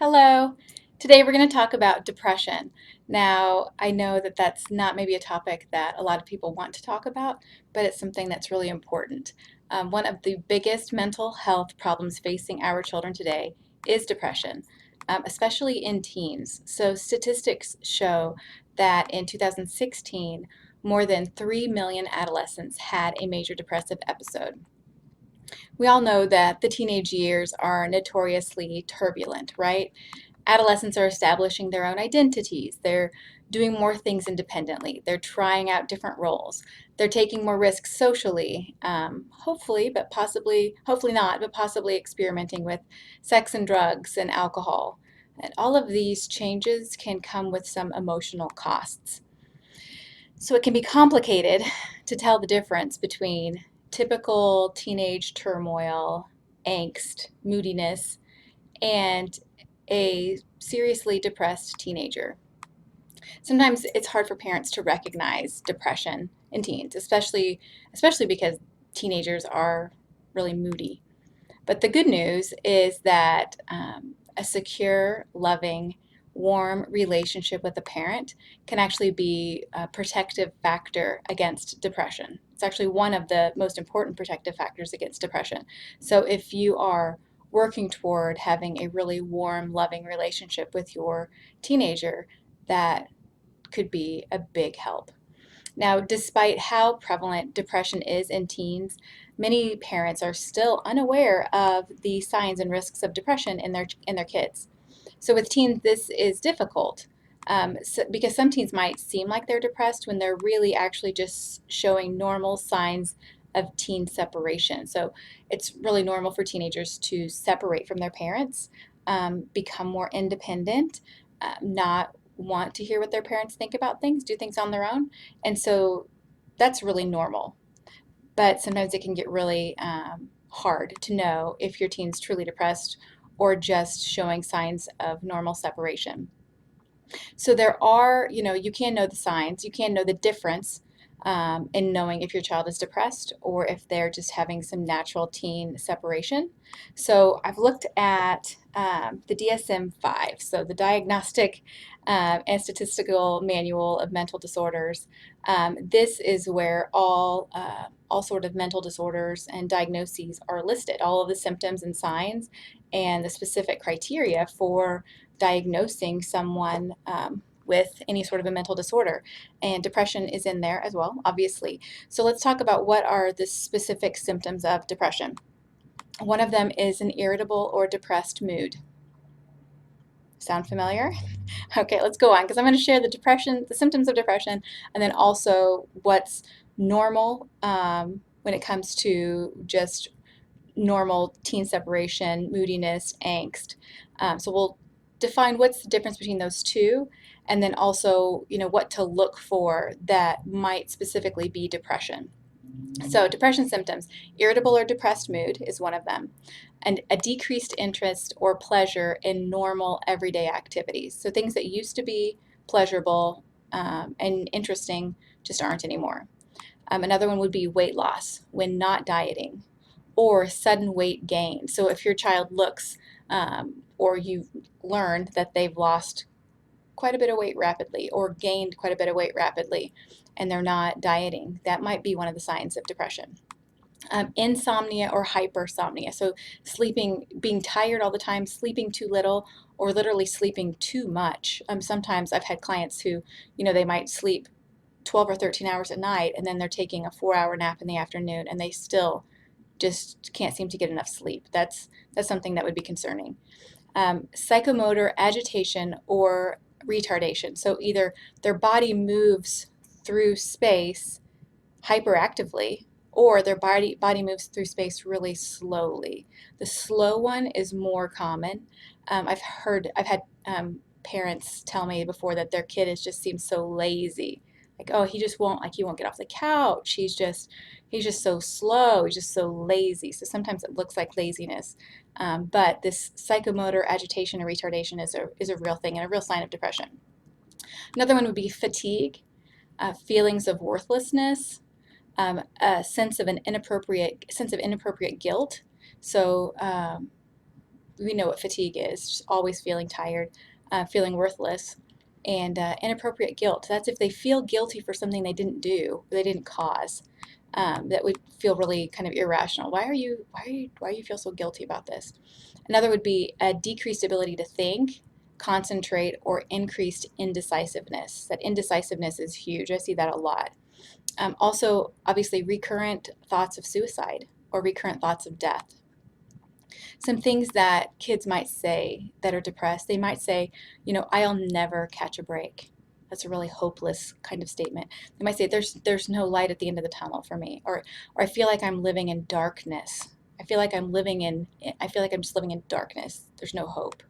Hello. Today we're going to talk about depression. Now, I know that that's not maybe a topic that a lot of people want to talk about, but it's something that's really important. One of the biggest mental health problems facing our children today is depression, especially in teens. So, statistics show that in 2016, more than 3 million adolescents had a major depressive episode. We all know that the teenage years are notoriously turbulent, right? Adolescents are establishing their own identities. They're doing more things independently. They're trying out different roles. They're taking more risks socially, hopefully, but possibly, hopefully not, but possibly experimenting with sex and drugs and alcohol. And all of these changes can come with some emotional costs. So it can be complicated to tell the difference between typical teenage turmoil, angst, moodiness, and a seriously depressed teenager. Sometimes it's hard for parents to recognize depression in teens, especially because teenagers are really moody. But the good news is that a secure, loving, warm relationship with a parent can actually be a protective factor against depression. It's actually one of the most important protective factors against depression. So if you are working toward having a really warm, loving relationship with your teenager, that could be a big help. Now, despite how prevalent depression is in teens, many parents are still unaware of the signs and risks of depression in their kids. So with teens, this is difficult because some teens might seem like they're depressed when they're really actually just showing normal signs of teen separation. So it's really normal for teenagers to separate from their parents, become more independent, not want to hear what their parents think about things, do things on their own. And so that's really normal. But sometimes it can get really hard to know if your teen's truly depressed or just showing signs of normal separation. So there are, you can know the signs, you can know the difference in knowing if your child is depressed or if they're just having some natural teen separation. So I've looked at the DSM-5, so the Diagnostic and Statistical Manual of Mental Disorders. This is where all sort of mental disorders and diagnoses are listed, all of the symptoms and signs and the specific criteria for diagnosing someone with any sort of a mental disorder. And depression is in there as well, obviously. So let's talk about what are the specific symptoms of depression. One of them is an irritable or depressed mood. Sound familiar? Okay, let's go on because I'm going to share the symptoms of depression, and then also what's normal when it comes to just normal teen separation, moodiness, angst. So we'll define what's the difference between those two, and then also, what to look for that might specifically be depression. So depression symptoms, irritable or depressed mood is one of them, and a decreased interest or pleasure in normal everyday activities. So things that used to be pleasurable and interesting just aren't anymore. Another one would be weight loss when not dieting, or sudden weight gain. So if your child looks or you've learned that they've lost quite a bit of weight rapidly or gained quite a bit of weight rapidly and they're not dieting, that might be one of the signs of depression. Insomnia or hypersomnia. So sleeping, being tired all the time, sleeping too little, or literally sleeping too much. Sometimes I've had clients who, they might sleep 12 or 13 hours at night and then they're taking a 4 hour nap in the afternoon and they still just can't seem to get enough sleep. That's something that would be concerning. Psychomotor agitation or retardation. So either their body moves through space hyperactively, or their body moves through space really slowly. The slow one is more common. I've had parents tell me before that their kid is just seems so lazy. Like, oh, he won't get off the couch. He's just so slow. He's just so lazy. So sometimes it looks like laziness, but this psychomotor agitation or retardation is a real thing and a real sign of depression. Another one would be fatigue, feelings of worthlessness, a sense of inappropriate guilt. So we know what fatigue is, just always feeling tired, feeling worthless, and inappropriate guilt. That's if they feel guilty for something they didn't do, they didn't cause. That would feel really kind of irrational. Why do you feel so guilty about this? Another would be a decreased ability to think, concentrate, or increased indecisiveness. That indecisiveness is huge. I see that a lot. Also, obviously, recurrent thoughts of suicide or recurrent thoughts of death. Some things that kids might say that are depressed, they might say, I'll never catch a break. That's a really hopeless kind of statement. They might say, there's no light at the end of the tunnel for me, or I feel like I'm living in darkness. I feel like I'm just living in darkness. There's no hope.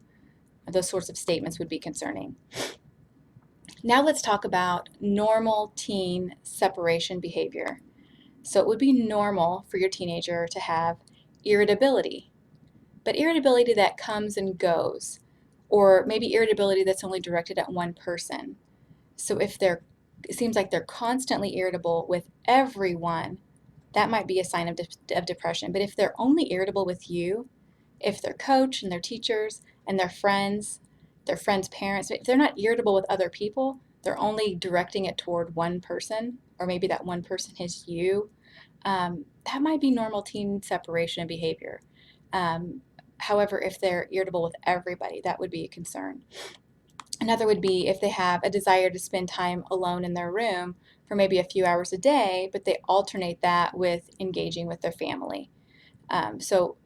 Those sorts of statements would be concerning. Now let's talk about normal teen separation behavior. So it would be normal for your teenager to have irritability, but irritability that comes and goes, or maybe irritability that's only directed at one person. So it seems like they're constantly irritable with everyone, that might be a sign of depression. But if they're only irritable with you, if their coach and their teachers and their friends' parents, if they're not irritable with other people, they're only directing it toward one person, or maybe that one person is you, that might be normal teen separation behavior. Um, However, if they're irritable with everybody, that would be a concern. Another would be if they have a desire to spend time alone in their room for maybe a few hours a day, but they alternate that with engaging with their family. So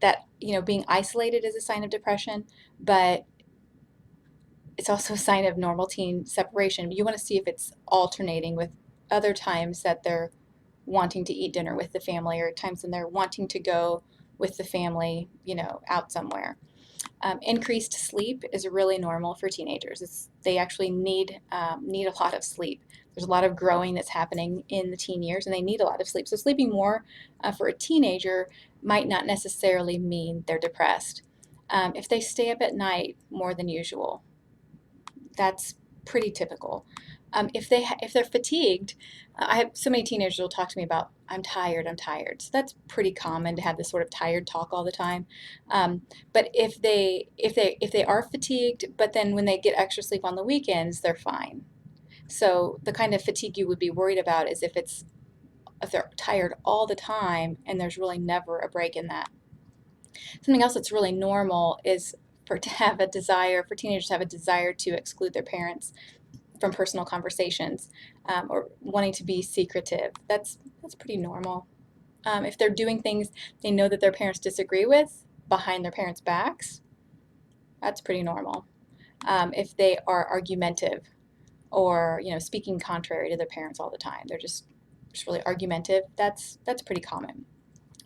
that, being isolated is a sign of depression, but it's also a sign of normal teen separation. You want to see if it's alternating with other times that they're wanting to eat dinner with the family, or times when they're wanting to go with the family, out somewhere. Increased sleep is really normal for teenagers. They actually need a lot of sleep. There's a lot of growing that's happening in the teen years, and they need a lot of sleep. So sleeping more for a teenager might not necessarily mean they're depressed. If they stay up at night more than usual, that's pretty typical. If they're fatigued, I have so many teenagers will talk to me about I'm tired, I'm tired. So that's pretty common to have this sort of tired talk all the time. But if they are fatigued, but then when they get extra sleep on the weekends, they're fine. So the kind of fatigue you would be worried about is if they're tired all the time and there's really never a break in that. Something else that's really normal is for teenagers to have a desire to exclude their parents from personal conversations, or wanting to be secretive. That's pretty normal. If they're doing things they know that their parents disagree with behind their parents' backs, that's pretty normal. If they are argumentative, or speaking contrary to their parents all the time, they're just really argumentative. That's pretty common.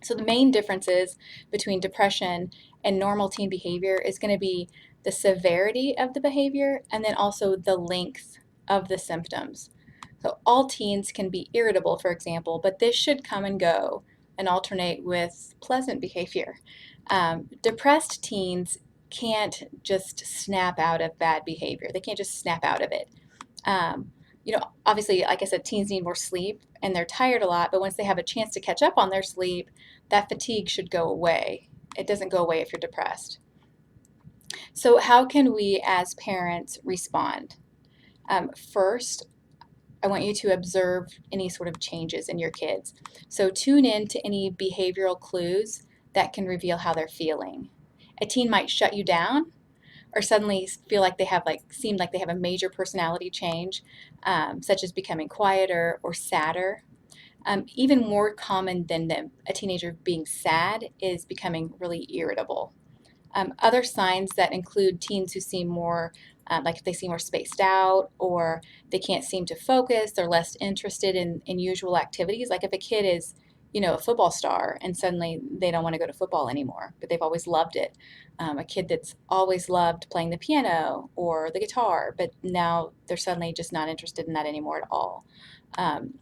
So the main differences between depression and normal teen behavior is going to be the severity of the behavior, and then also the length of the symptoms. So all teens can be irritable, for example, but this should come and go and alternate with pleasant behavior. Depressed teens can't just snap out of bad behavior. They can't just snap out of it. Um, Obviously, like I said, teens need more sleep and they're tired a lot, but once they have a chance to catch up on their sleep, that fatigue should go away. It doesn't go away if you're depressed. So, how can we as parents respond? First, I want you to observe any sort of changes in your kids. So, tune in to any behavioral clues that can reveal how they're feeling. A teen might shut you down, or suddenly feel like seem like they have a major personality change, such as becoming quieter or sadder. Even more common than a teenager being sad is becoming really irritable. Other signs that include teens who seem more, like if they seem more spaced out, or they can't seem to focus, they're less interested in usual activities. Like if a kid is, a football star and suddenly they don't want to go to football anymore, but they've always loved it. A kid that's always loved playing the piano or the guitar, but now they're suddenly just not interested in that anymore at all. Um,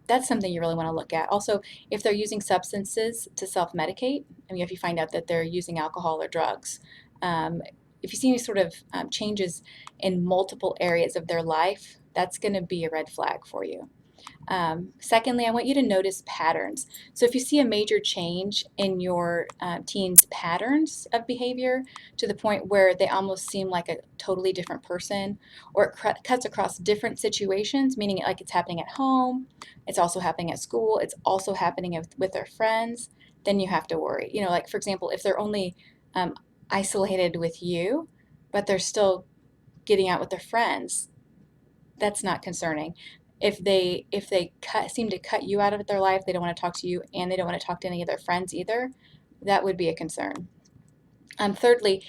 that's something you really want to look at. Also, if they're using substances to self-medicate, if you find out that they're using alcohol or drugs, um, if you see any sort of changes in multiple areas of their life, that's going to be a red flag for you. Secondly, I want you to notice patterns. So if you see a major change in your teen's patterns of behavior to the point where they almost seem like a totally different person, or it cuts across different situations, meaning like it's happening at home, it's also happening at school, it's also happening with their friends, then you have to worry. Like for example, if they're only um, isolated with you, but they're still getting out with their friends, that's not concerning. If they seem to cut you out of their life, they don't want to talk to you, and they don't want to talk to any of their friends either, that would be a concern. Thirdly,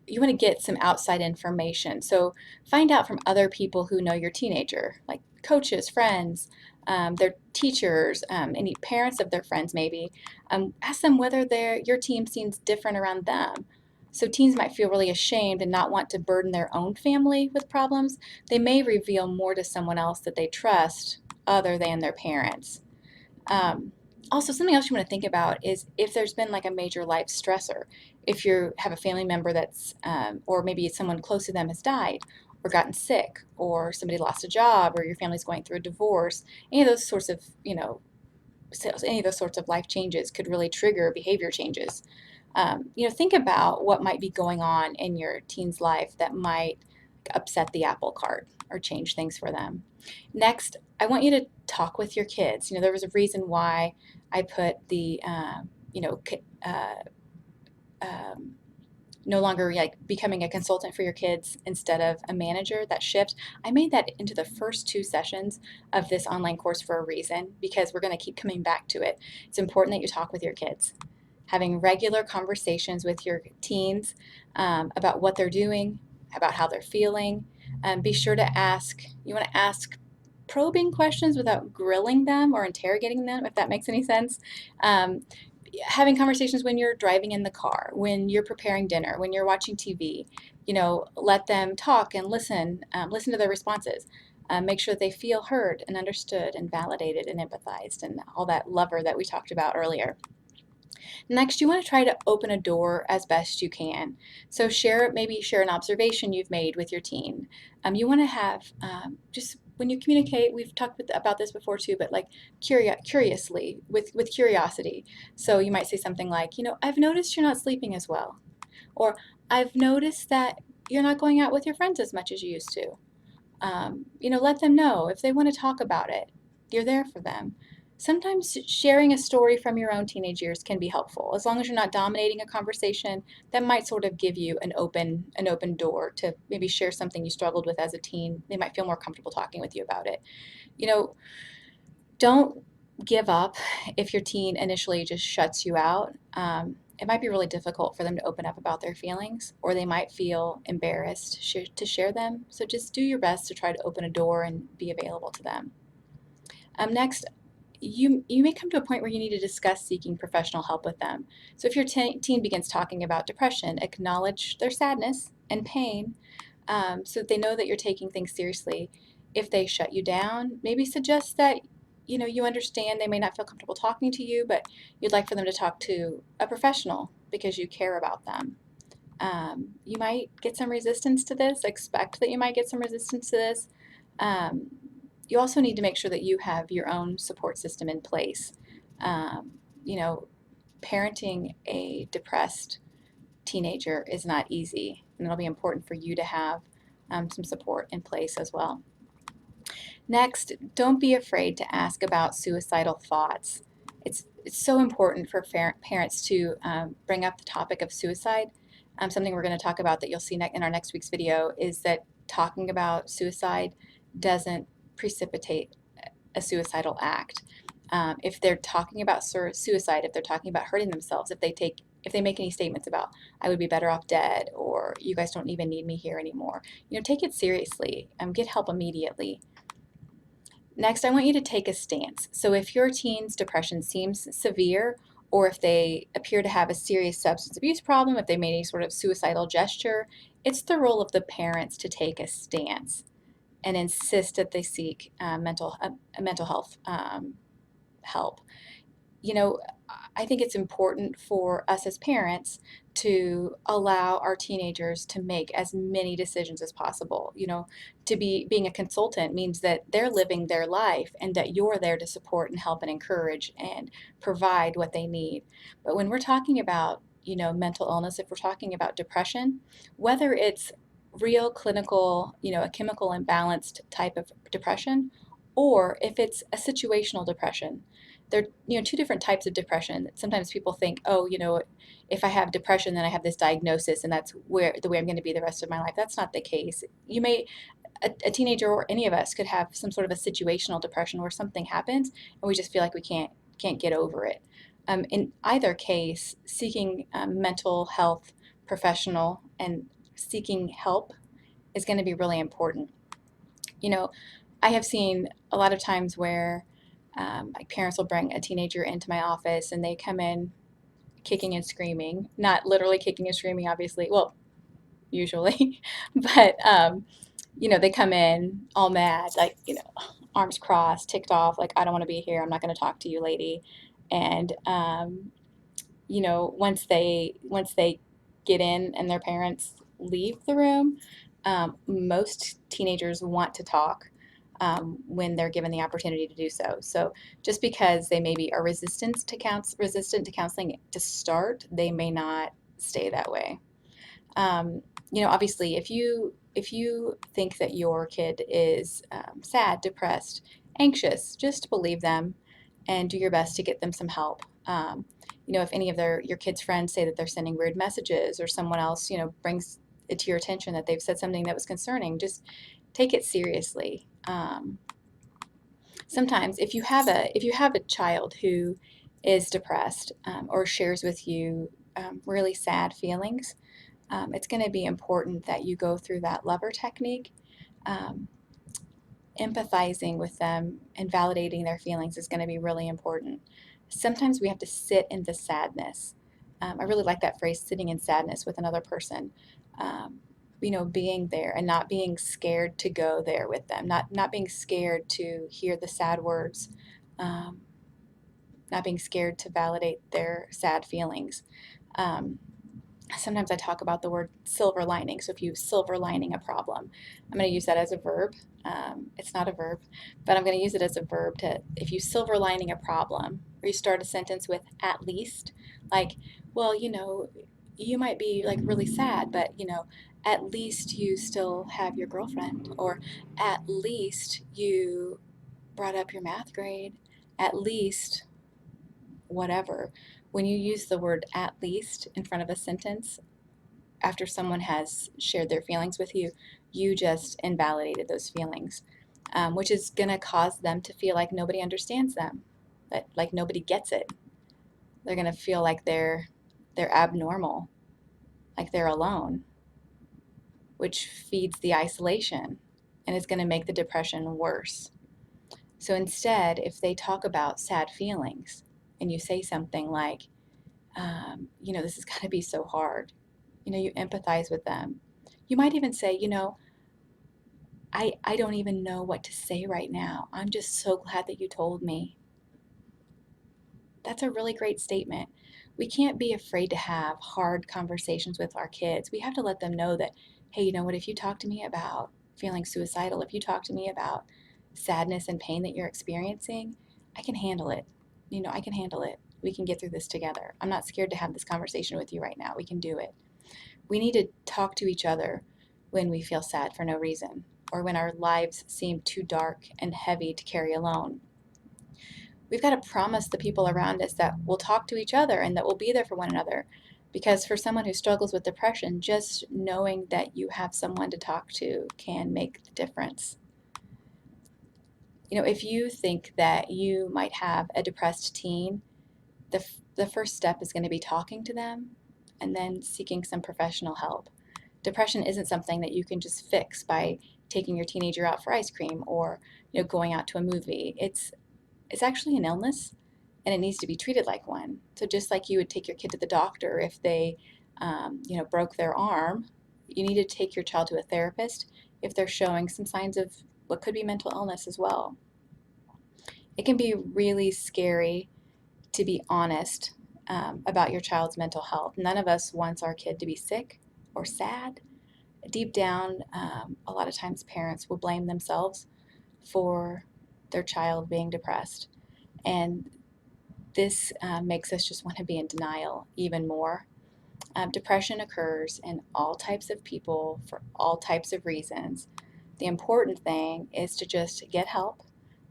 you want to get some outside information. So find out from other people who know your teenager, like coaches, friends, their teachers, any parents of their friends maybe. Ask them whether your team seems different around them. So teens might feel really ashamed and not want to burden their own family with problems. They may reveal more to someone else that they trust other than their parents. Um, Also, something else you want to think about is if there's been like a major life stressor. If you have a family member or maybe someone close to them has died, or gotten sick, or somebody lost a job, or your family's going through a divorce, any of those sorts of, any of those sorts of life changes could really trigger behavior changes. Think about what might be going on in your teen's life that might upset the apple cart or change things for them. Next, I want you to talk with your kids. There was a reason why I put the, um, no longer like becoming a consultant for your kids instead of a manager, that shift. I made that into the first 2 sessions of this online course for a reason, because we're going to keep coming back to it. It's important that you talk with your kids. Having regular conversations with your teens about what they're doing, about how they're feeling. Be sure to you want to ask probing questions without grilling them or interrogating them, if that makes any sense. Um, Having conversations when you're driving in the car, when you're preparing dinner, when you're watching TV, let them talk and listen to their responses. Make sure that they feel heard and understood and validated and empathized and all that lover that we talked about earlier. Next, you want to try to open a door as best you can. So maybe share an observation you've made with your teen. You want to have just when you communicate, we've talked about this before too, but like curiously, with curiosity. So you might say something like, I've noticed you're not sleeping as well, or I've noticed that you're not going out with your friends as much as you used to. Let them know if they want to talk about it. You're there for them. Sometimes sharing a story from your own teenage years can be helpful. As long as you're not dominating a conversation, that might sort of give you an open door to maybe share something you struggled with as a teen. They might feel more comfortable talking with you about it. You know, don't give up if your teen initially just shuts you out. It might be really difficult for them to open up about their feelings, or they might feel embarrassed to share them. So just do your best to try to open a door and be available to them. Next, you may come to a point where you need to discuss seeking professional help with them. So if your teen begins talking about depression, acknowledge their sadness and pain, so that they know that you're taking things seriously. If they shut you down, maybe suggest that you understand they may not feel comfortable talking to you, but you'd like for them to talk to a professional because you care about them. You might get some resistance to this. Expect that you might get some resistance to this. Um, you also need to make sure that you have your own support system in place. Um, you know, Parenting a depressed teenager is not easy, and it'll be important for you to have some support in place as well. Next, don't be afraid to ask about suicidal thoughts. It's so important for parents to bring up the topic of suicide. Something we're going to talk about that you'll see in our next week's video is that talking about suicide doesn't precipitate a suicidal act. If they're talking about suicide, if they're talking about hurting themselves, if they make any statements about I would be better off dead, or you guys don't even need me here anymore, take it seriously. Get help immediately. Next, I want you to take a stance. So if your teen's depression seems severe, or if they appear to have a serious substance abuse problem, if they made any sort of suicidal gesture, it's the role of the parents to take a stance and insist that they seek mental health help. You know, I think it's important for us as parents to allow our teenagers to make as many decisions as possible. To be being a consultant means that they're living their life and that you're there to support and help and encourage and provide what they need. But when we're talking about, mental illness, if we're talking about depression, whether it's real clinical, a chemical imbalanced type of depression, or if it's a situational depression, there are two different types of depression. Sometimes people think, oh, if I have depression, then I have this diagnosis, and that's where the way I'm going to be the rest of my life. That's not the case. A teenager or any of us could have some sort of a situational depression where something happens and we just feel like we can't get over it. In either case, seeking mental health professional and seeking help is going to be really important. You know, I have seen a lot of times where like parents will bring a teenager into my office and they come in kicking and screaming, not literally kicking and screaming, obviously. Well, usually, but they come in all mad, like arms crossed, ticked off, like I don't want to be here. I'm not going to talk to you, lady. And once they get in and their parents leave the room, most teenagers want to talk when they're given the opportunity to do so. So just because they maybe are resistant to counseling to start, they may not stay that way. Obviously, if you think that your kid is sad, depressed, anxious, just believe them and do your best to get them some help. If any of your kids' friends say that they're sending weird messages, or someone else, brings it to your attention that they've said something that was concerning, just take it seriously. Sometimes, if you have a child who is depressed or shares with you really sad feelings, it's going to be important that you go through that lover technique. Um, Empathizing with them and validating their feelings is going to be really important. Sometimes we have to sit in the sadness. I really like that phrase, sitting in sadness with another person. Um, being there and not being scared to go there with them, not being scared to hear the sad words, um, not being scared to validate their sad feelings. Um, Sometimes I talk about the word silver lining. So if you silver lining a problem, I'm going to use that as a verb. It's not a verb, but I'm going to use it as a verb to, if you silver lining a problem, or you start a sentence with at least, like, well, you might be like really sad, but at least you still have your girlfriend, or at least you brought up your math grade, at least whatever. When you use the word at least in front of a sentence, after someone has shared their feelings with you, you just invalidated those feelings, which is going to cause them to feel like nobody understands them, that like nobody gets it. They're going to feel like they're abnormal, like they're alone, which feeds the isolation and is going to make the depression worse. So instead, if they talk about sad feelings and you say something like, this is going to be so hard, you empathize with them. You might even say, I don't even know what to say right now. I'm just so glad that you told me. That's a really great statement. We can't be afraid to have hard conversations with our kids. We have to let them know that, hey, you know what, if you talk to me about feeling suicidal, if you talk to me about sadness and pain that you're experiencing, I can handle it. I can handle it. We can get through this together. I'm not scared to have this conversation with you right now. We can do it. We need to talk to each other when we feel sad for no reason, or when our lives seem too dark and heavy to carry alone. We've got to promise the people around us that we'll talk to each other and that we'll be there for one another. Because for someone who struggles with depression, just knowing that you have someone to talk to can make the difference. If you think that you might have a depressed teen, the first step is going to be talking to them and then seeking some professional help. Depression isn't something that you can just fix by taking your teenager out for ice cream, or going out to a movie. It's actually an illness, and it needs to be treated like one. So just like you would take your kid to the doctor if they broke their arm, you need to take your child to a therapist if they're showing some signs of what could be mental illness as well. It can be really scary to be honest about your child's mental health. None of us wants our kid to be sick or sad. Deep down, a lot of times parents will blame themselves for their child being depressed. And this makes us just want to be in denial even more. Depression occurs in all types of people for all types of reasons. The important thing is to just get help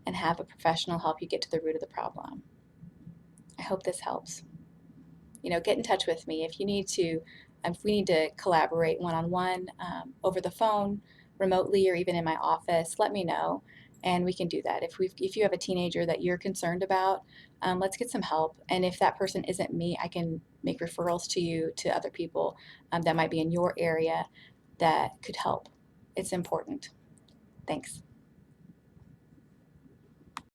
and have a professional help you get to the root of the problem. I hope this helps. Get in touch with me if we need to collaborate one-on-one, over the phone, remotely, or even in my office. Let me know, and we can do that. If you have a teenager that you're concerned about, let's get some help. And if that person isn't me, I can make referrals to you to other people that might be in your area that could help. It's important. Thanks.